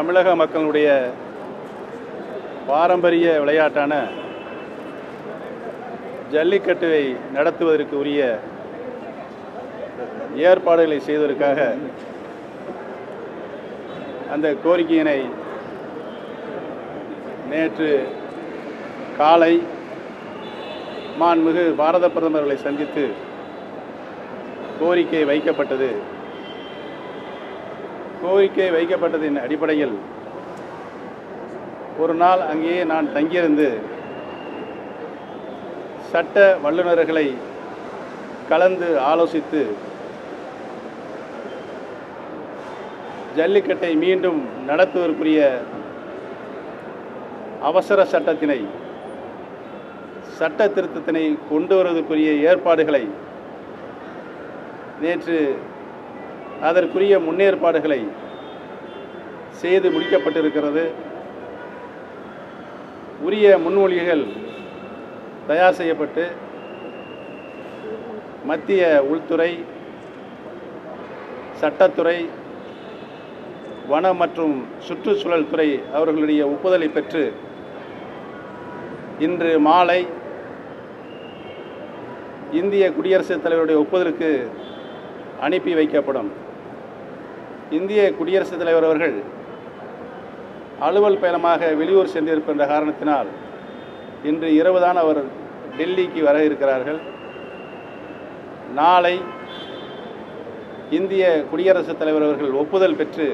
தமிழக மக்களுடைய பாரம்பரிய விளையாட்டான ஜல்லிக்கட்டை நடத்துவதற்கு உரிய ஏற்பாடுகளை செய்வதற்காக அந்த கோரிக்கையினை நேற்று காலை மாண்புமிகு பாரத பிரதமர்களை சந்தித்து கோரிக்கை வைக்கப்பட்டது. கோரிக்கை வைக்கப்பட்டதின் அடிப்படையில் ஒரு நாள் அங்கேயே நான் தங்கியிருந்து சட்ட வல்லுநர்களை கலந்து ஆலோசித்து ஜல்லிக்கட்டை மீண்டும் நடத்துவதற்குரிய அவசர சட்டத்தினை சட்ட திருத்தத்தினை கொண்டு வருவதற்குரிய ஏற்பாடுகளை நேற்று அதற்குரிய முன்னேற்பாடுகளை செய்து முடிக்கப்பட்டிருக்கிறது. உரிய முன்மொழிகள் தயார் செய்யப்பட்டு மத்திய உள்துறை, சட்டத்துறை, வன மற்றும் சுற்றுச்சூழல் துறை அவர்களுடைய ஒப்புதலை பெற்று இன்று மாலை இந்திய குடியரசுத் தலைவருடைய ஒப்புதலுக்கு அனுப்பி வைக்கப்படும். இந்திய குடியரசுத் தலைவர் அவர்கள் அலுவல் பயணமாக வெளியூர் சென்றிருக்கின்ற காரணத்தினால் இன்று இரவுதான் அவர் டெல்லிக்கு வர இருக்கிறார்கள். நாளை இந்திய குடியரசுத் தலைவர் அவர்கள் ஒப்புதல் பெற்று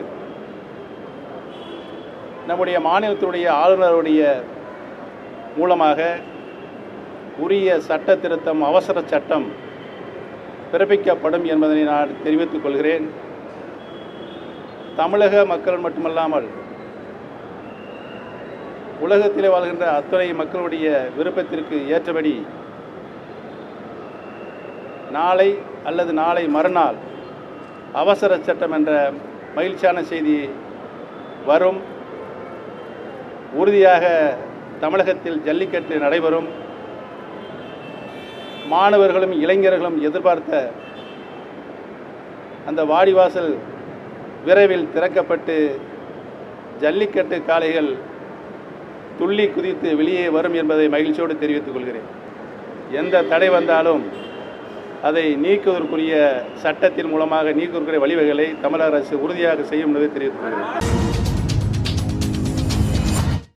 நம்முடைய மாநிலத்தினுடைய ஆளுநருடைய மூலமாக உரிய சட்ட திருத்தம், அவசர சட்டம் பிறப்பிக்கப்படும் என்பதனை நான் தெரிவித்துக் கொள்கிறேன். தமிழக மக்கள் மட்டுமல்லாமல் உலகத்திலே வாழ்கின்ற அத்தனை மக்களுடைய விருப்பத்திற்கு ஏற்றபடி நாளை அல்லது நாளை மறுநாள் அவசர சட்டம் என்ற மகிழ்ச்சியான செய்தி வரும். உறுதியாக தமிழகத்தில் ஜல்லிக்கட்டு நடைபெறும். மாணவர்களும் இளைஞர்களும் எதிர்பார்த்த அந்த வாடிவாசல் விரைவில் திறக்கப்பட்டு ஜல்லிக்கட்டு காளைகள் துள்ளி குதித்து வெளியே வரும் என்பதை மகிழ்ச்சியோடு தெரிவித்துக் கொள்கிறேன். எந்த தடை வந்தாலும் அதை நீக்குவதற்குரிய சட்டத்தின் மூலமாக நீக்குவதற்குரிய வழிவகைகளை தமிழக அரசு உறுதியாக செய்யும் என்பதை தெரிவித்துக் கொள்கிறேன்.